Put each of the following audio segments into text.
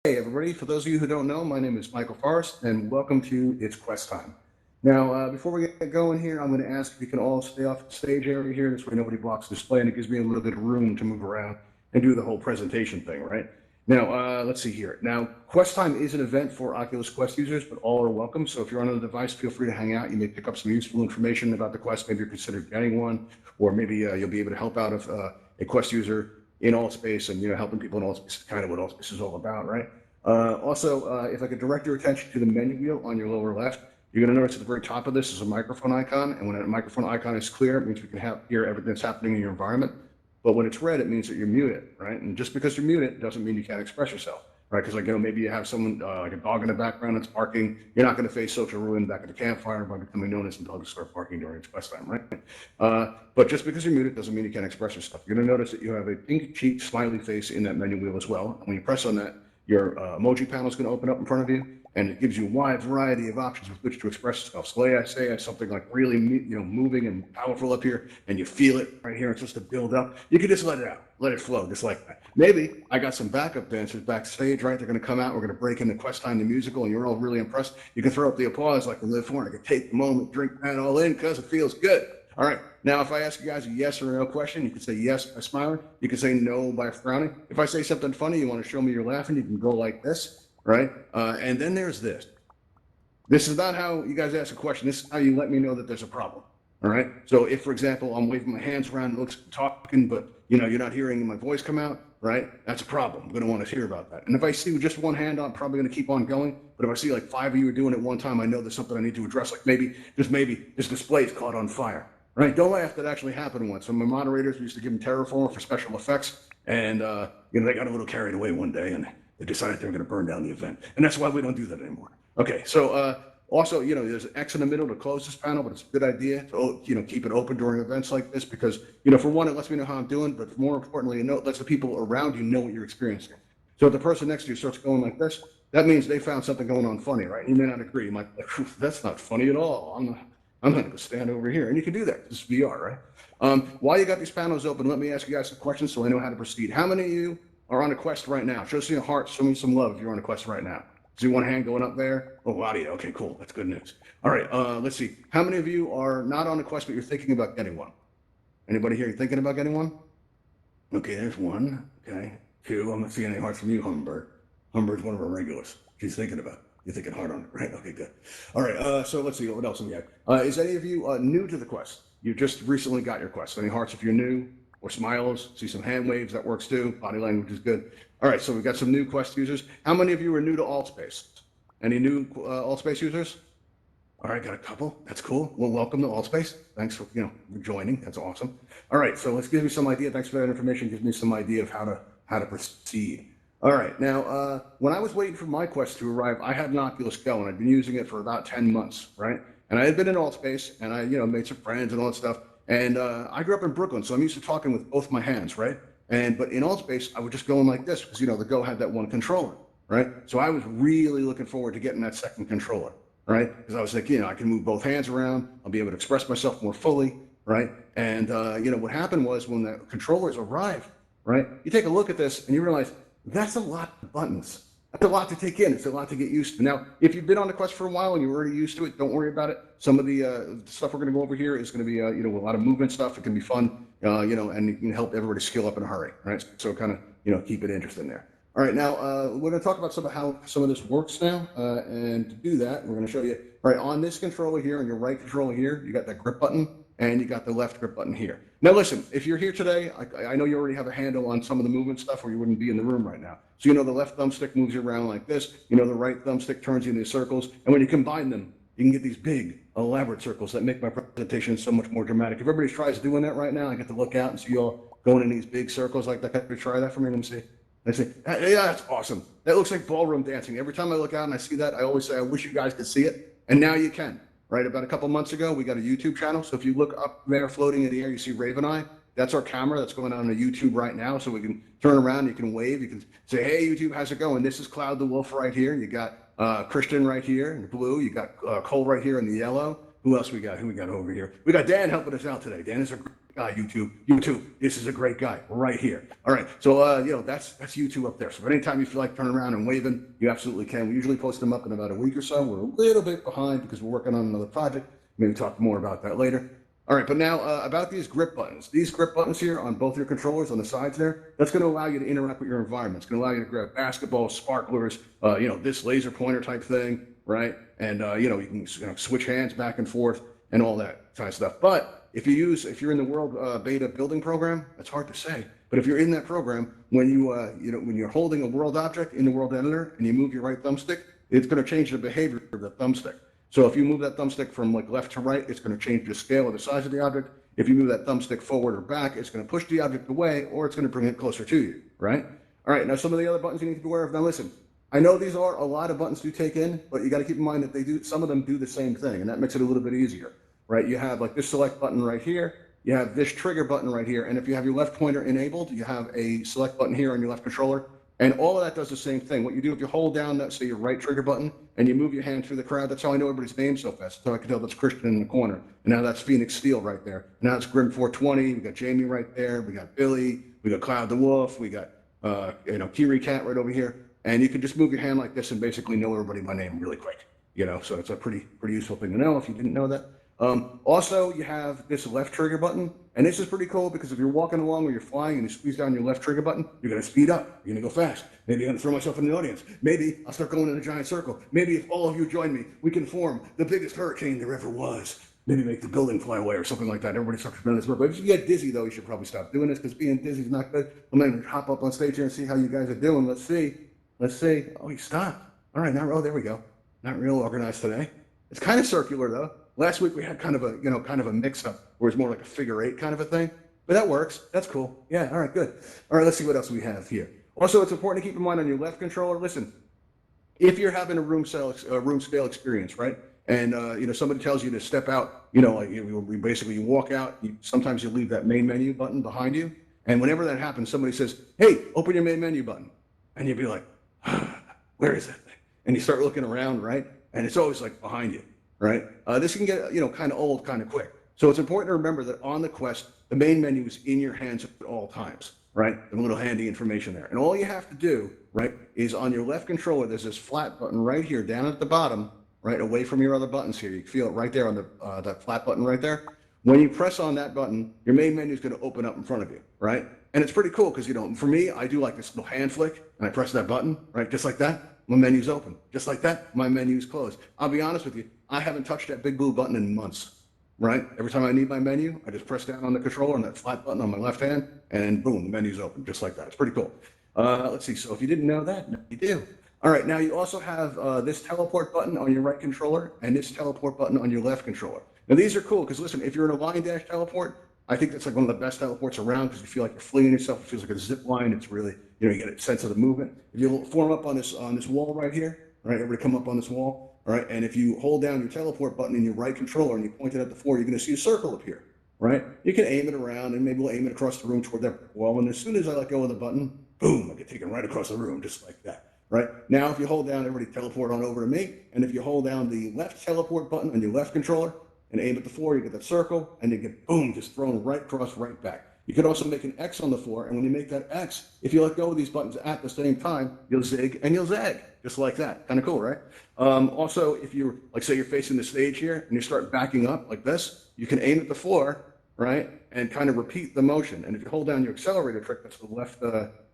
Hey everybody, for those of you who don't know, my name is Michael Forrest and welcome to It's Quest Time. Now, before we get going here, I'm going to ask if you can all stay off the stage area here, this way nobody blocks the display and it gives me a little bit of room to move around and do the whole presentation thing, right? Now, let's see here. Now, Quest Time is an event for Oculus Quest users, but all are welcome. So if you're on the device, feel free to hang out. You may pick up some useful information about the Quest. Maybe you're considering getting one, or maybe you'll be able to help out a Quest user in Altspace and, helping people in Altspace is kind of what Altspace is all about, right? Also, if I could direct your attention to the menu wheel on your lower left, you're going to notice at the very top of this is a microphone icon. And when that microphone icon is clear, it means we can hear everything that's happening in your environment. But when it's red, it means that you're muted, right? And just because you're muted doesn't mean you can't express yourself, right? Because maybe you have someone like a dog in the background that's barking. You're not going to face social ruin back at the campfire by becoming known as the dogs start barking during its quest time, right? But just because you're muted doesn't mean you can't express yourself. You're going to notice that you have a pink cheek smiley face in that menu wheel as well. And when you press on that, your emoji panel is going to open up in front of you, and it gives you a wide variety of options with which to express yourself. So let's say I have something like really, moving and powerful up here, and you feel it right here. It's supposed to build up. You can just let it out, let it flow, just like that. Maybe I got some backup dancers backstage, right? They're going to come out. We're going to break into Quest Time, the musical, and you're all really impressed. You can throw up the applause like we live for, and I can take the moment, drink that all in because it feels good. All right. Now, if I ask you guys a yes or no question, you can say yes by smiling. You can say no by frowning. If I say something funny, you want to show me you're laughing, you can go like this, right? And then there's this. This is not how you guys ask a question. This is how you let me know that there's a problem. All right. So if, for example, I'm waving my hands around, it looks like I'm talking, but you're not hearing my voice come out, right? That's a problem. I'm going to want to hear about that. And if I see just one hand, I'm probably going to keep on going. But if I see like 5 of you are doing it one time, I know there's something I need to address. Like maybe this display is caught on fire. Right, don't laugh. That actually happened once. Some of my moderators used to give them Terraform for special effects, and they got a little carried away one day, and they decided they were going to burn down the event, and that's why we don't do that anymore. Okay, so also, there's an X in the middle to close this panel, but it's a good idea to keep it open during events like this because for one, it lets me know how I'm doing, but more importantly, it lets the people around you know what you're experiencing. So if the person next to you starts going like this, that means they found something going on funny, right? You may not agree. You might be like, that's not funny at all. I'm going to go stand over here. And you can do that. This is VR, right? While you got these panels open, let me ask you guys some questions so I know how to proceed. How many of you are on a quest right now? Show us your heart. Show me some love if you're on a quest right now. See one hand going up there? Oh, a lot of you. Okay, cool. That's good news. All right, let's see. How many of you are not on a quest, but you're thinking about getting one? Anybody here thinking about getting one? Okay, there's one. Okay, two. I'm not seeing any hearts from you, Hummingbird. Hummingbird's one of our regulars. She's thinking about it. You're thinking hard on it, right? Okay, good. All right, so let's see what else we got. Is any of you new to the quest? You just recently got your quest. Any hearts if you're new, or smiles? See some hand waves, that works too. Body language is good. All right, so we've got some new quest users. How many of you are new to Altspace? Any new Altspace users? All right, got a couple. That's cool. Well, welcome to Altspace. Thanks for joining. That's awesome. All right, so let's give you some idea. Thanks for that information. Gives me some idea of how to proceed. All right, now, when I was waiting for my Quest to arrive, I had an Oculus Go, and I'd been using it for about 10 months, right? And I had been in Altspace, and I, made some friends and all that stuff. And I grew up in Brooklyn, so I'm used to talking with both my hands, right? But in Altspace, I was just going like this, because, the Go had that one controller, right? So I was really looking forward to getting that second controller, right? Because I was like, I can move both hands around, I'll be able to express myself more fully, right? And, what happened was when the controllers arrived, right? You take a look at this, and you realize, that's a lot of buttons. That's a lot to take in. It's a lot to get used to. Now, if you've been on the Quest for a while and you're already used to it, don't worry about it. Some of the stuff we're going to go over here is going to be, a lot of movement stuff. It can be fun, and it can help everybody skill up in a hurry, right? So kind of, keep it interesting there. All right, now we're going to talk about how some of this works now. And to do that, we're going to show you, right, on this controller here, on your right controller here, you got that grip button. And you got the left grip button here. Now listen, if you're here today, I know you already have a handle on some of the movement stuff or you wouldn't be in the room right now. So the left thumbstick moves you around like this, the right thumbstick turns you into circles, and when you combine them, you can get these big, elaborate circles that make my presentation so much more dramatic. If everybody tries doing that right now, I get to look out and see you all going in these big circles like that. Can you try that for me? Let me see. I say, "Hey, yeah, that's awesome. That looks like ballroom dancing." Every time I look out and I see that, I always say, I wish you guys could see it. And now you can, right? About a couple months ago, we got a YouTube channel. So if you look up there floating in the air, you see Raven Eye. That's our camera that's going on YouTube right now. So we can turn around, you can wave, you can say, "Hey, YouTube, how's it going? This is Cloud the Wolf right here. You got Christian right here in the blue. You got Cole right here in the yellow. Who else we got? Who we got over here? We got Dan helping us out today. Dan is a great guy. YouTube. This is a great guy right here. All right. So that's YouTube up there. So anytime you feel like turning around and waving, you absolutely can. We usually post them up in about a week or so. We're a little bit behind because we're working on another project. Maybe talk more about that later. All right, but now about these grip buttons. These grip buttons here on both your controllers on the sides there, that's going to allow you to interact with your environment. It's going to allow you to grab basketballs, sparklers, this laser pointer type thing, right? And, you can switch hands back and forth and all that kind of stuff. But if you're in the World Beta building program, that's hard to say. But if you're in that program, when when you're holding a world object in the world editor and you move your right thumbstick, it's going to change the behavior of the thumbstick. So if you move that thumbstick from like left to right, it's going to change the scale or the size of the object. If you move that thumbstick forward or back, it's going to push the object away or it's going to bring it closer to you, right? All right, now some of the other buttons you need to be aware of. Now listen, I know these are a lot of buttons to take in, but you got to keep in mind that some of them do the same thing, and that makes it a little bit easier, right? You have like this select button right here. You have this trigger button right here. And if you have your left pointer enabled, you have a select button here on your left controller. And all of that does the same thing. What you do if you hold down that, say, your right trigger button, and you move your hand through the crowd, that's how I know everybody's name so fast. So I can tell that's Christian in the corner. And now that's Phoenix Steel right there. Now it's Grim 420. We got Jamie right there. We got Billy. We got Cloud the Wolf. We got Kiri Cat right over here. And you can just move your hand like this and basically know everybody by name really quick. So it's a pretty useful thing to know if you didn't know that. Also, you have this left trigger button, and this is pretty cool because if you're walking along or you're flying and you squeeze down your left trigger button, you're going to speed up. You're going to go fast. Maybe I'm going to throw myself in the audience. Maybe I'll start going in a giant circle. Maybe if all of you join me, we can form the biggest hurricane there ever was. Maybe make the building fly away or something like that. Everybody starts to this work. But if you get dizzy, though, you should probably stop doing this because being dizzy is not good. I'm going to hop up on stage here and see how you guys are doing. Let's see. Oh, he stopped. All right, now, there we go. Not real organized today. It's kind of circular, though. Last week we had kind of a mix-up where it's more like a figure eight kind of a thing, but that works. That's cool. Yeah. All right. Good. All right. Let's see what else we have here. Also, it's important to keep in mind on your left controller. Listen, if you're having a room scale experience, right, and somebody tells you to step out, you walk out. Sometimes you leave that main menu button behind you, and whenever that happens, somebody says, "Hey, open your main menu button," and you'd be like, "Where is that thing?" And you start looking around, right, and it's always like behind you. Right? This can get, kind of old kind of quick. So it's important to remember that on the Quest, the main menu is in your hands at all times, right? A little handy information there. And all you have to do, right, is on your left controller, there's this flat button right here down at the bottom, right, away from your other buttons here. You can feel it right there on that flat button right there. When you press on that button, your main menu is going to open up in front of you, right? And it's pretty cool because, for me, I do like this little hand flick and I press that button, right, just like that. My menu's open. Just like that, my menu's closed. I'll be honest with you, I haven't touched that big blue button in months, right? Every time I need my menu, I just press down on the controller on that flat button on my left hand, and boom, the menu's open, just like that. It's pretty cool. Let's see, so if you didn't know that, now you do. All right, now you also have this teleport button on your right controller and this teleport button on your left controller. Now these are cool, because listen, if you're in a line dash teleport, I think that's like one of the best teleports around because you feel like you're flinging yourself. It feels like a zip line. It's really, you get a sense of the movement. If you form up on this wall right here, right, everybody come up on this wall, all right, and if you hold down your teleport button in your right controller and you point it at the floor, you're going to see a circle appear, right? You can aim it around and maybe we'll aim it across the room toward that wall. And as soon as I let go of the button, boom, I get taken right across the room, just like that, right? Now, if you hold down, everybody teleport on over to me. And if you hold down the left teleport button on your left controller, and aim at the floor, you get that circle, and you get, boom, just thrown right across, right back. You could also make an X on the floor, and when you make that X, if you let go of these buttons at the same time, you'll zig and you'll zag, just like that. Kind of cool, right? Also, if you're, like, say you're facing the stage here, and you start backing up like this, you can aim at the floor, right, and kind of repeat the motion. And if you hold down your accelerator trick, that's the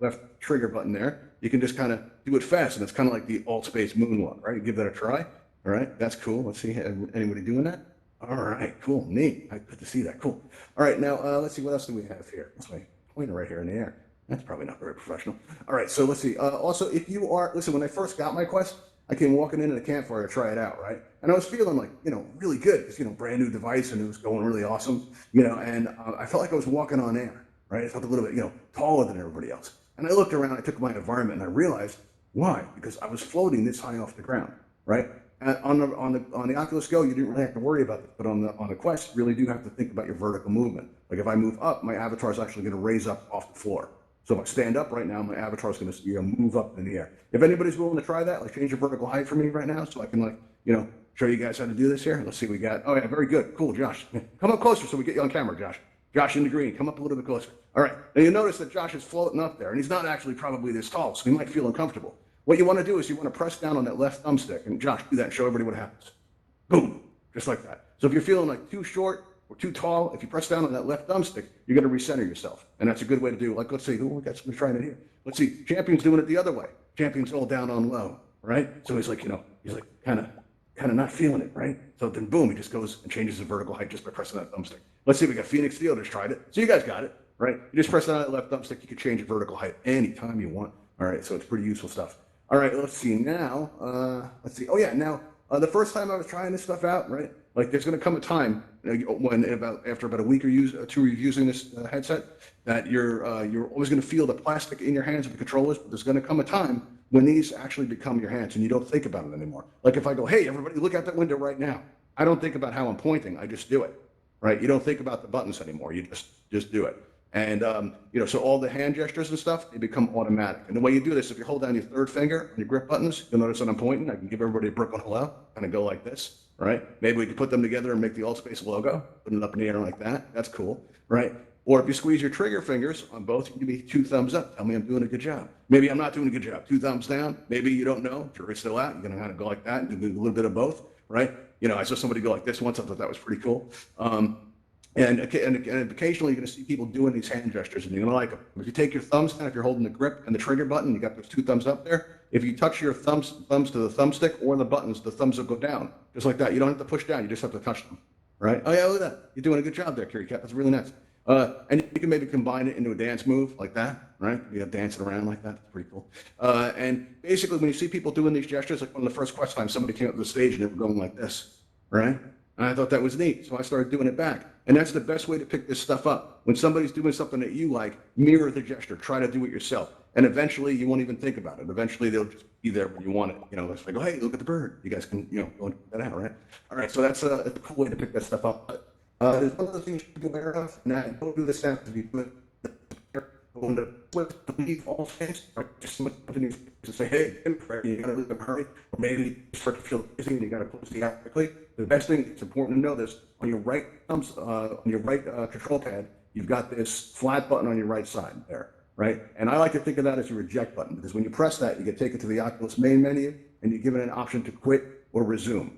left trigger button there, you can just kind of do it fast, and it's kind of like the Altspace moonwalk, right? You give that a try. All right, that's cool. Let's see, anybody doing that? All right, cool, neat. Good to see that. Cool. All right, now let's see what else do we have here. That's my pointer right here in the air. That's probably not very professional. All right, so let's see. Also, if you are, listen, when I first got my Quest, I came walking into the campfire to try it out, right? And I was feeling like, really good because, brand new device and it was going really awesome, and I felt like I was walking on air, right? I felt a little bit, taller than everybody else. And I looked around, I took my environment, and I realized why? Because I was floating this high off the ground, right? And on the Oculus Go, you didn't really have to worry about it, but on the Quest, you really do have to think about your vertical movement. Like if I move up, my avatar is actually going to raise up off the floor. So if I stand up right now, my avatar is going to move up in the air. If anybody's willing to try that, like change your vertical height for me right now, so I can show you guys how to do this here. Let's see what we got. Oh yeah, very good, cool, Josh. Come up closer so we get you on camera, Josh. Josh in the green, come up a little bit closer. All right, now you notice that Josh is floating up there, and he's not actually probably this tall, so he might feel uncomfortable. What you want to do is you want to press down on that left thumbstick, and Josh, do that and show everybody what happens. Boom, just like that. So if you're feeling like too short or too tall, if you press down on that left thumbstick, you're going to recenter yourself. And that's a good way to do it. Like, let's see, we got somebody trying it here. Let's see, Champion's doing it the other way. Champion's all down on low, right? So he's like, kind of not feeling it, right? So then boom, he just goes and changes the vertical height just by pressing that thumbstick. Let's see, we got Phoenix Steel just tried it. So you guys got it, right? You just press down on that left thumbstick, you can change your vertical height anytime you want. All right, so it's pretty useful stuff. All right, let's see now. Let's see. Oh yeah, now the first time I was trying this stuff out, right? Like there's going to come a time when after about a week or two of using this headset that you're always going to feel the plastic in your hands of the controllers, but there's going to come a time when these actually become your hands and you don't think about it anymore. Like if I go, hey, everybody, look out that window right now. I don't think about how I'm pointing. I just do it, right? You don't think about the buttons anymore. You just do it. And, so all the hand gestures and stuff, they become automatic. And the way you do this, if you hold down your third finger on your grip buttons, you'll notice that I'm pointing. I can give everybody a Brooklyn hello, kind of go like this, right? Maybe we can put them together and make the Altspace logo, put it up in the air like that. That's cool, right? Or if you squeeze your trigger fingers on both, you can give me 2 thumbs up. Tell me I'm doing a good job. Maybe I'm not doing a good job. 2 thumbs down. Maybe you don't know. Jury's still out. You're going to kind of go like that and do a little bit of both, right? I saw somebody go like this once. I thought that was pretty cool. And occasionally you're going to see people doing these hand gestures, and you're going to like them. If you take your thumbs down, if you're holding the grip and the trigger button, you got those 2 thumbs up there. If you touch your thumbs to the thumbstick or the buttons, the thumbs will go down, just like that. You don't have to push down. You just have to touch them, right? Oh yeah, look at that. You're doing a good job there, Kitty Cat. That's really nice. And you can maybe combine it into a dance move like that, right? You have dancing around like that. That's pretty cool. And basically, when you see people doing these gestures, like on the first Quest time, somebody came up to the stage and they were going like this, right? And I thought that was neat, so I started doing it back. And that's the best way to pick this stuff up. When somebody's doing something that you like, mirror the gesture. Try to do it yourself. And eventually, you won't even think about it. Eventually, they'll just be there when you want it. It's like, oh, hey, look at the bird. You guys can, go and put that out, right? All right, so that's a cool way to pick that stuff up. There's one other thing you should be aware of, and I don't do this after you do it. Going to flip the leave all things, just somebody to say, hey, you gotta leave in a hurry, or maybe you start to feel dizzy and you gotta close the app quickly. The best thing, it's important to know this, on your right thumbs, on your right control pad, you've got this flat button on your right side there, right? And I like to think of that as your eject button, because when you press that, you get taken to the Oculus main menu, and you're given an option to quit or resume.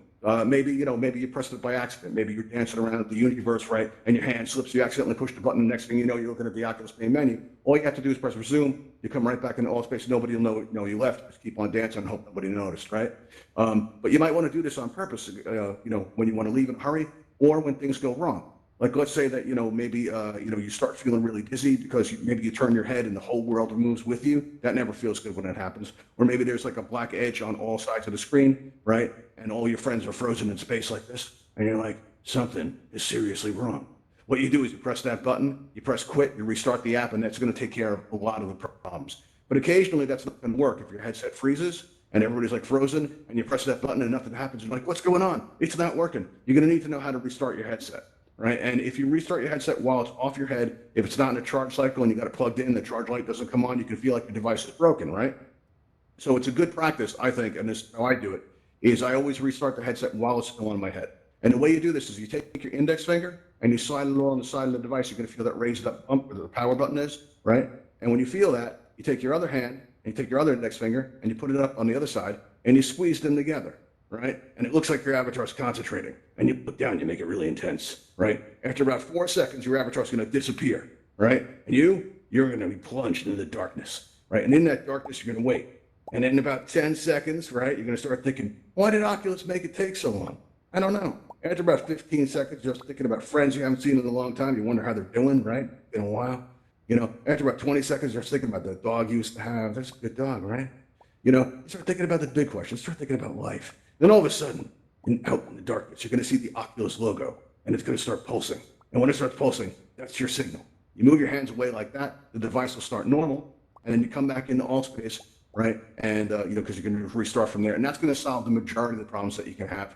Maybe you pressed it by accident. Maybe you're dancing around the universe, right? And your hand slips, you accidentally push the button. The next thing you know, you're looking at the Oculus main menu. All you have to do is press resume. You come right back into Altspace. Nobody will know you left. Just keep on dancing and hope nobody noticed, right? But you might want to do this on purpose, when you want to leave in a hurry or when things go wrong. Like, let's say that, maybe, you start feeling really dizzy because maybe you turn your head and the whole world moves with you. That never feels good when that happens. Or maybe there's like a black edge on all sides of the screen, right? And all your friends are frozen in space like this. And you're like, something is seriously wrong. What you do is you press that button, you press quit, you restart the app, and that's going to take care of a lot of the problems. But occasionally that's not going to work. If your headset freezes and everybody's like frozen and you press that button and nothing happens, you're like, what's going on? It's not working. You're going to need to know how to restart your headset. Right, and if you restart your headset while it's off your head, if it's not in a charge cycle and you got it plugged in, the charge light doesn't come on, you can feel like your device is broken, right? So it's a good practice, I think, and this is how I do it, is I always restart the headset while it's still on my head. And the way you do this is you take your index finger and you slide it along the side of the device. You're going to feel that raised up bump where the power button is, right? And when you feel that, you take your other hand and you take your other index finger and you put it up on the other side and you squeeze them together. Right? And it looks like your avatar is concentrating. And you put down, you make it really intense, right? After about 4 seconds, your avatar is going to disappear, right? And you're going to be plunged into the darkness, right? And in that darkness, you're going to wait. And in about 10 seconds, right, you're going to start thinking, why did Oculus make it take so long? I don't know. After about 15 seconds, you're just thinking about friends you haven't seen in a long time. You wonder how they're doing, right? Been a while. After about 20 seconds, you're just thinking about the dog you used to have. That's a good dog, right? You start thinking about the big questions. Start thinking about life. Then all of a sudden, out in the darkness, you're going to see the Oculus logo, and it's going to start pulsing. And when it starts pulsing, that's your signal. You move your hands away like that, the device will start normal, and then you come back into Altspace, right? And because you can restart from there, and that's going to solve the majority of the problems that you can have.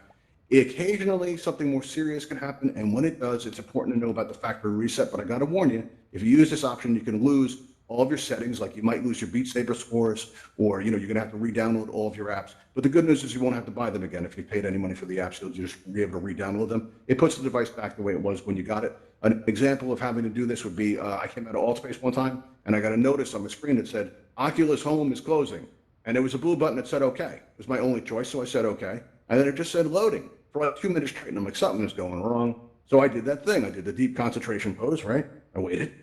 Occasionally, something more serious can happen, and when it does, it's important to know about the factory reset. But I got to warn you, if you use this option, you can lose all of your settings. Like you might lose your Beat Saber scores, or you're going to have to re-download all of your apps. But the good news is you won't have to buy them again if you paid any money for the apps. You'll just be able to re-download them. It puts the device back the way it was when you got it. An example of having to do this would be I came out of Altspace one time, and I got a notice on the screen that said Oculus Home is closing, and there was a blue button that said OK. It was my only choice, so I said OK, and then it just said loading for like 2 minutes straight, and I'm like, something is going wrong. So I did that thing. I did the deep concentration pose, right? I waited.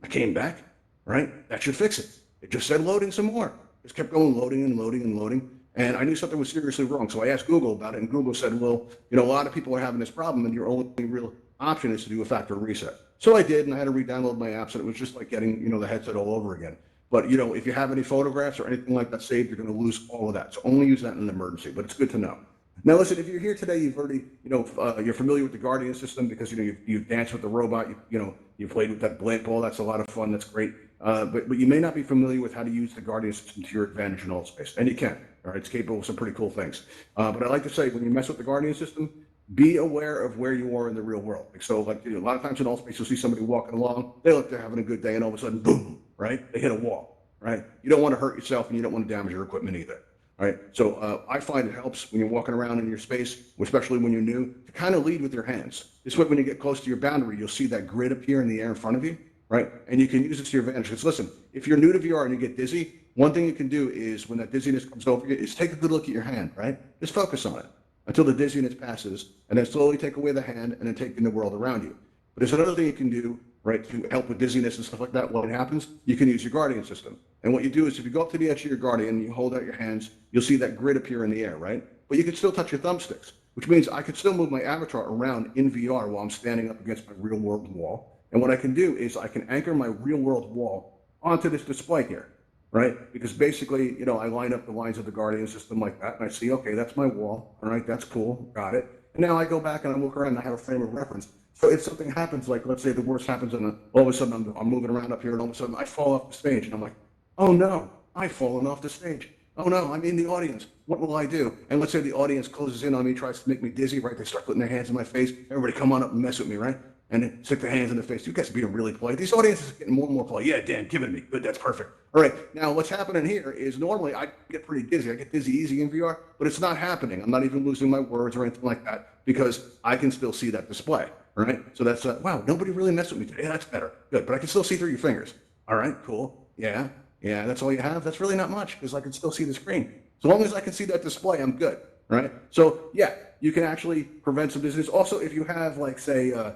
I came back, right? That should fix it. It just said loading some more. Just kept going, loading and loading and loading. And I knew something was seriously wrong. So I asked Google about it, and Google said, well, a lot of people are having this problem, and your only real option is to do a factory reset. So I did, and I had to re-download my apps, and it was just like getting, the headset all over again. But, if you have any photographs or anything like that saved, you're going to lose all of that. So only use that in an emergency, but it's good to know. Now, listen, if you're here today, you've already, you're familiar with the Guardian system because, you've danced with the robot, you've played with that blimp ball. That's a lot of fun. That's great. But you may not be familiar with how to use the Guardian system to your advantage in Altspace. And you can. All right. It's capable of some pretty cool things. But I like to say when you mess with the Guardian system, be aware of where you are in the real world. So like a lot of times in Altspace, you'll see somebody walking along. They look, they're having a good day, and all of a sudden, boom, right? They hit a wall, right? You don't want to hurt yourself, and you don't want to damage your equipment either. All right, so I find it helps when you're walking around in your space, especially when you're new, to kind of lead with your hands. This way, when you get close to your boundary, you'll see that grid appear in the air in front of you, right? And you can use it to your advantage. Because listen, if you're new to VR and you get dizzy, one thing you can do is when that dizziness comes over you is take a good look at your hand, right? Just focus on it until the dizziness passes, and then slowly take away the hand and then take in the world around you. But there's another thing you can do, right, to help with dizziness and stuff like that when it happens. You can use your Guardian system. And what you do is if you go up to the edge of your Guardian and you hold out your hands, you'll see that grid appear in the air, right? But you can still touch your thumbsticks, which means I can still move my avatar around in VR while I'm standing up against my real world wall. And what I can do is I can anchor my real world wall onto this display here, right? Because basically, I line up the lines of the Guardian system like that, and I see, okay, that's my wall. All right, that's cool, got it. And now I go back and I look around and I have a frame of reference. So if something happens, like let's say the worst happens, and all of a sudden I'm moving around up here, and all of a sudden I fall off the stage, and I'm like, oh no, I've fallen off the stage. Oh no, I'm in the audience. What will I do? And let's say the audience closes in on me, tries to make me dizzy, right? They start putting their hands in my face. Everybody come on up and mess with me, right? And then stick their hands in the face. You guys are being really polite. These audiences are getting more and more polite. Yeah, Dan, give it to me. Good, that's perfect. All right, now what's happening here is normally I get pretty dizzy. I get dizzy easy in VR, but it's not happening. I'm not even losing my words or anything like that because I can still see that display, all right? So that's, wow, nobody really messed with me today. Yeah, that's better. Good, but I can still see through your fingers. All right, cool. Yeah, that's all you have? That's really not much because I can still see the screen. So long as I can see that display, I'm good, right? So yeah, you can actually prevent some dizziness. Also, if you have like say, a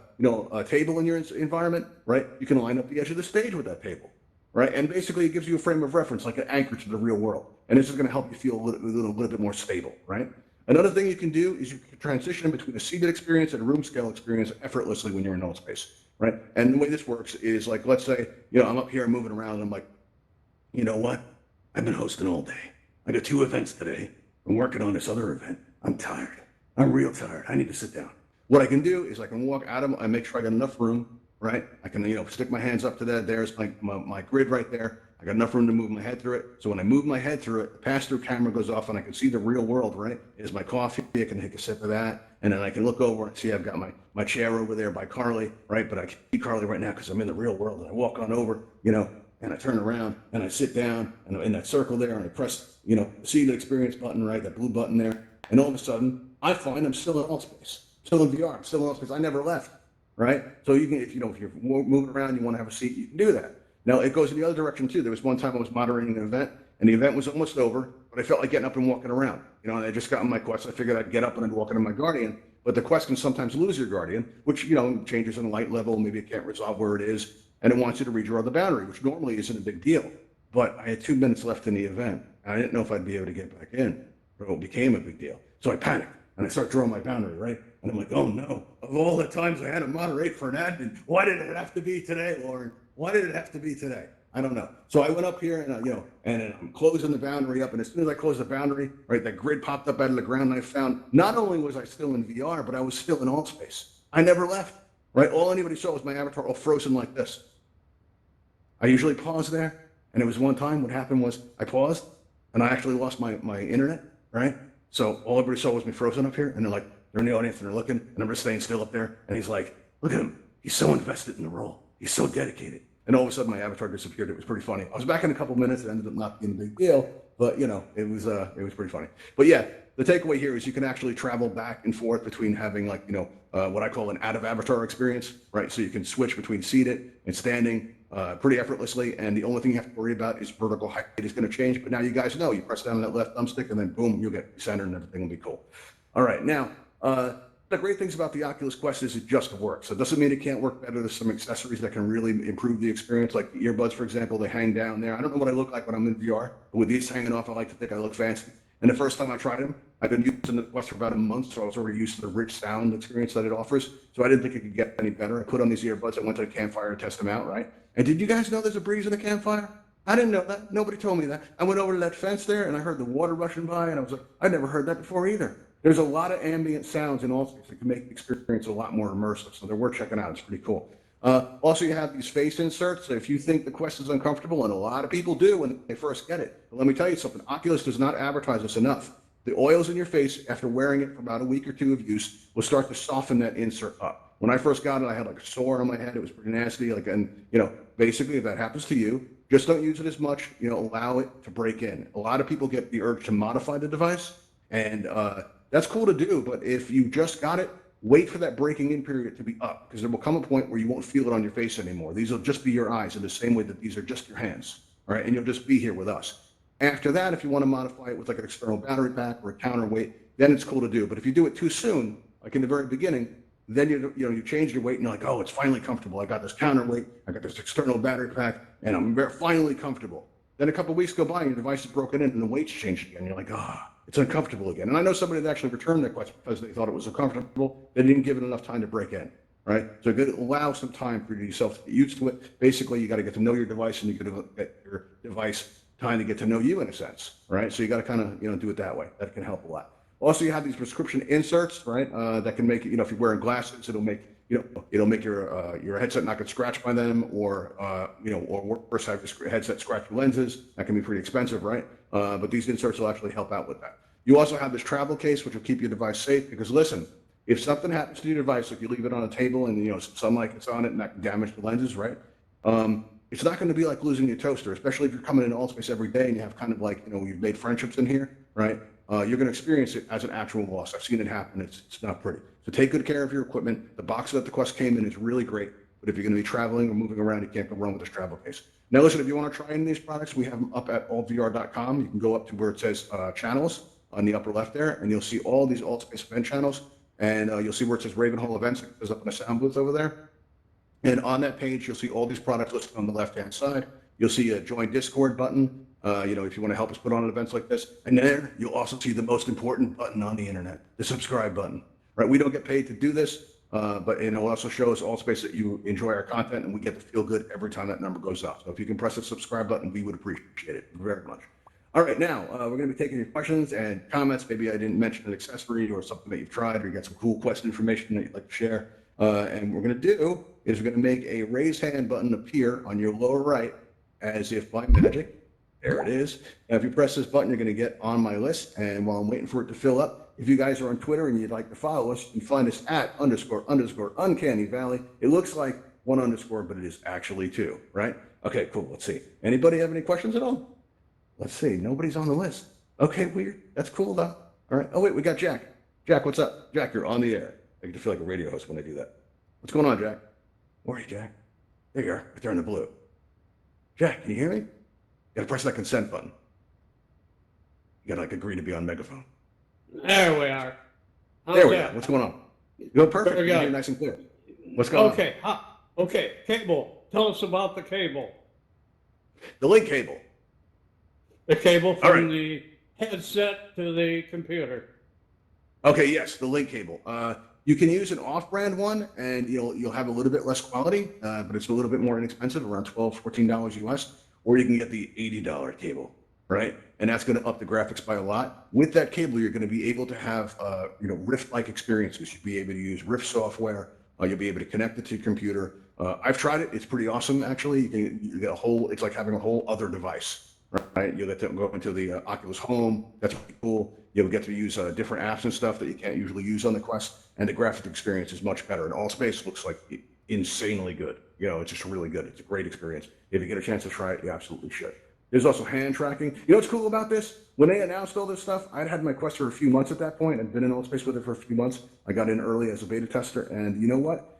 table in your environment, right? You can line up the edge of the stage with that table, right? And basically it gives you a frame of reference, like an anchor to the real world. And this is gonna help you feel a little bit more stable, right? Another thing you can do is you can transition between a seated experience and a room scale experience effortlessly when you're in Altspace, right? And the way this works is like, let's say, I'm up here moving around and I'm like, you know what? I've been hosting all day. I got 2 events today. I'm working on this other event. I'm tired. I'm real tired. I need to sit down. What I can do is I can walk out of, I make sure I got enough room, right? I can, stick my hands up to that. There's my grid right there. I got enough room to move my head through it. So when I move my head through it, the pass-through camera goes off and I can see the real world, right? There's my coffee. I can take a sip of that. And then I can look over and see I've got my chair over there by Carly, right? But I can't see Carly right now because I'm in the real world. And I walk on over, and I turn around and I sit down and I'm in that circle there and I press, the seated experience button, right? That blue button there. And all of a sudden I find I'm still in Altspace, still in VR, I'm still in Altspace. I never left, right? So you can, if you're moving around, you want to have a seat, you can do that. Now it goes in the other direction too. There was one time I was moderating an event and the event was almost over, but I felt like getting up and walking around. And I just got on my Quest. I figured I'd get up and I'd walk into my Guardian, but the Quest can sometimes lose your Guardian, which, changes in light level. Maybe it can't resolve where it is. And it wants you to redraw the boundary, which normally isn't a big deal. But I had 2 minutes left in the event. And I didn't know if I'd be able to get back in, but it became a big deal. So I panicked and I start drawing my boundary, right? And I'm like, oh no, of all the times I had to moderate for an admin, why did it have to be today, Lauren? Why did it have to be today? I don't know. So I went up here and, and I'm closing the boundary up. And as soon as I closed the boundary, right, that grid popped up out of the ground. And I found not only was I still in VR, but I was still in Altspace. I never left, right? All anybody saw was my avatar all frozen like this. I usually pause there. And it was one time what happened was I paused and I actually lost my internet, right? So all everybody saw was me frozen up here. And they're in the audience and they're looking and I'm just staying still up there. And he's like, look at him. He's so invested in the role. He's so dedicated. And all of a sudden my avatar disappeared. It was pretty funny. I was back in a couple minutes. It ended up not being a big deal, but it was pretty funny. But yeah, the takeaway here is you can actually travel back and forth between having what I call an out of avatar experience, right? So you can switch between seated and standing pretty effortlessly. And the only thing you have to worry about is vertical height is going to change. But now you guys know, you press down on that left thumbstick and then boom, you'll get centered and everything will be cool. All right, now, the great things about the Oculus Quest is it just works. So it doesn't mean it can't work better. There's some accessories that can really improve the experience, like the earbuds, for example. They hang down there. I don't know what I look like when I'm in VR, but with these hanging off, I like to think I look fancy. And the first time I tried them, I've been using the Quest for about a month, so I was already used to the rich sound experience that it offers. So I didn't think it could get any better. I put on these earbuds. I went to the campfire to test them out, right? And did you guys know there's a breeze in the campfire? I didn't know that. Nobody told me that. I went over to that fence there, and I heard the water rushing by, and I was like, I never heard that before either. There's a lot of ambient sounds in Altspace that can make the experience a lot more immersive. So they're worth checking out. It's pretty cool. Also, you have these face inserts. So if you think the Quest is uncomfortable, and a lot of people do when they first get it, but let me tell you something. Oculus does not advertise this enough. The oils in your face, after wearing it for about a week or two of use, will start to soften that insert up. When I first got it, I had like a sore on my head. It was pretty nasty. Basically, if that happens to you, just don't use it as much. Allow it to break in. A lot of people get the urge to modify the device, and that's cool to do. But if you just got it, wait for that breaking in period to be up, because there will come a point where you won't feel it on your face anymore. These will just be your eyes in the same way that these are just your hands. All right, and you'll just be here with us. After that, if you want to modify it with like an external battery pack or a counterweight, then it's cool to do. But if you do it too soon, like in the very beginning, then you change your weight and you're like, oh, it's finally comfortable. I got this counterweight, I got this external battery pack, and I'm finally comfortable. Then a couple of weeks go by and your device is broken in and the weight's changed again. You're like, it's uncomfortable again. And I know somebody that actually returned their Quest because they thought it was uncomfortable. They didn't give it enough time to break in, right? So allow some time for yourself to get used to it. Basically, you got to get to know your device, and you got to get your device time to get to know you in a sense, right? So you got to kind of do it that way. That can help a lot. Also, you have these prescription inserts, right? That can make it, if you're wearing glasses, it'll make your headset not get scratched by them, or worse, have your headset scratch your lenses. That can be pretty expensive, right? But these inserts will actually help out with that. You also have this travel case, which will keep your device safe, because listen, if something happens to your device, if you leave it on a table and some sunlight gets on it and that can damage the lenses, right? It's not going to be like losing your toaster, especially if you're coming into Altspace every day and you have kind of like, you've made friendships in here, right? You're going to experience it as an actual loss. I've seen it happen. It's not pretty. So take good care of your equipment. The box that the Quest came in is really great, but if you're going to be traveling or moving around, you can't go wrong with this travel case. Now, listen, if you want to try any of these products, we have them up at altvr.com. You can go up to where it says channels on the upper left there, and you'll see all these Altspace event channels, and you'll see where it says Ravenhall Events. It goes up in a sound booth over there. And on that page, you'll see all these products listed on the left-hand side. You'll see a join Discord button, if you want to help us put on events like this. And there, you'll also see the most important button on the internet, the subscribe button, right? We don't get paid to do this, but it also shows Altspace that you enjoy our content, and we get to feel good every time that number goes up. So if you can press the subscribe button, we would appreciate it very much. All right, now we're going to be taking your questions and comments. Maybe I didn't mention an accessory or something that you've tried, or you got some cool Quest information that you'd like to share. And what we're going to do is we're going to make a raise hand button appear on your lower right as if by magic. There it is. Now, if you press this button, you're going to get on my list. And while I'm waiting for it to fill up, if you guys are on Twitter and you'd like to follow us, you can find us at _ Uncanny Valley. It looks like 1 underscore, but it is actually 2, right? Okay, cool. Let's see. Anybody have any questions at all? Let's see. Nobody's on the list. Okay, weird. That's cool, though. All right. Oh, wait, we got Jack. Jack, what's up? Jack, you're on the air. I get to feel like a radio host when I do that. What's going on, Jack? Where are you, Jack? There you are, right there in the blue. Jack, can you hear me? You gotta press that consent button. You gotta agree to be on megaphone. There we are. There we are. What's going on? You're perfect. You're here nice and clear. What's going on? Okay, cable. Tell us about the cable. The link cable. The cable from the headset to the computer. Okay, yes, the link cable. You can use an off-brand one, and you'll have a little bit less quality, but it's a little bit more inexpensive, around $12, $14 US. Or you can get the $80 cable, right? And that's going to up the graphics by a lot. With that cable, you're going to be able to have Rift-like experiences. You'll be able to use Rift software. You'll be able to connect it to your computer. I've tried it. It's pretty awesome, actually. You get a whole, it's like having a whole other device, right? You'll get to go into the Oculus Home. That's pretty cool. You'll get to use different apps and stuff that you can't usually use on the Quest. And the graphic experience is much better. And Altspace looks like insanely good. It's just really good. It's a great experience. If you get a chance to try it, you absolutely should. There's also hand tracking. You know what's cool about this? When they announced all this stuff, I'd had my Quest for a few months at that point. I'd been in Altspace with it for a few months. I got in early as a beta tester, and you know what?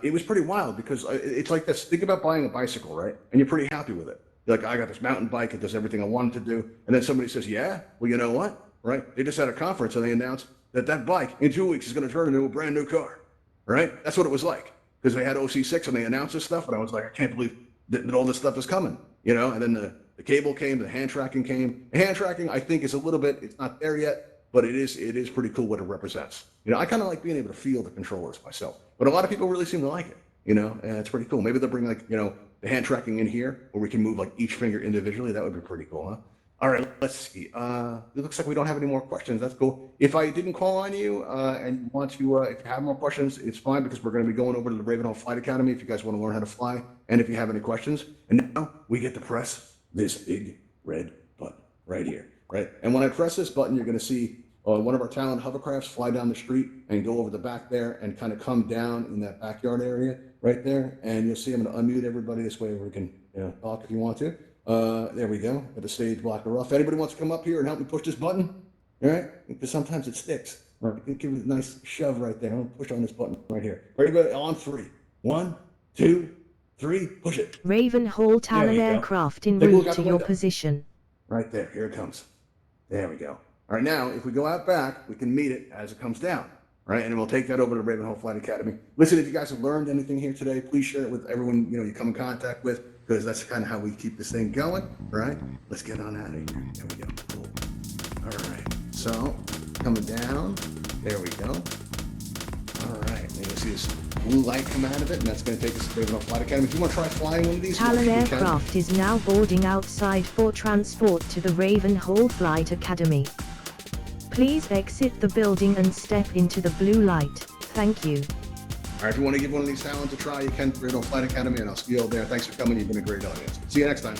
It was pretty wild because it's like this. Think about buying a bicycle, right? And you're pretty happy with it. You're like, I got this mountain bike. It does everything I wanted to do. And then somebody says, yeah, well, you know what? Right? They just had a conference and they announced that bike in 2 weeks is going to turn into a brand new car, right? That's what it was like because they had OC6 and they announced this stuff. And I was like, I can't believe that all this stuff is coming, And then the cable came, the hand tracking came. The hand tracking, I think, is a little bit, it's not there yet, but it is pretty cool what it represents. I kind of like being able to feel the controllers myself, but a lot of people really seem to like it, and it's pretty cool. Maybe they'll bring the hand tracking in here where we can move like each finger individually. That would be pretty cool, huh? All right, let's see. It looks like we don't have any more questions. That's cool. If I didn't call on you and you want to, if you have more questions, it's fine because we're going to be going over to the Ravenhall Flight Academy if you guys want to learn how to fly and if you have any questions. And now we get to press this big red button right here, right? And when I press this button, you're going to see one of our Talon hovercrafts fly down the street and go over the back there and kind of come down in that backyard area right there. And you'll see I'm going to unmute everybody this way we can talk if you want to. There we go. Got the stage blocker off. Anybody wants to come up here and help me push this button? All right? Because sometimes it sticks. All right, give it a nice shove right there. I'm going to push on this button right here. Ready? On 3. 1, 2, 3. Push it. Ravenhall Talon aircraft en route to your position. Right there. Here it comes. There we go. All right, now, if we go out back, we can meet it as it comes down, right? And we'll take that over to Ravenhall Flight Academy. Listen, if you guys have learned anything here today, please share it with everyone you come in contact with, because that's kind of how we keep this thing going, right? Let's get on out of here. There we go. Cool. All right. So, coming down. There we go. All right. And you'll see this blue light come out of it, and that's going to take us to Ravenhall Flight Academy. If you want to try flying one of these, Talon aircraft is now boarding outside for transport to the Ravenhall Flight Academy. Please exit the building and step into the blue light. Thank you. All right, if you want to give one of these talents a try, you can. Ravenhall Flight Academy, and I'll see you all there. Thanks for coming. You've been a great audience. See you next time.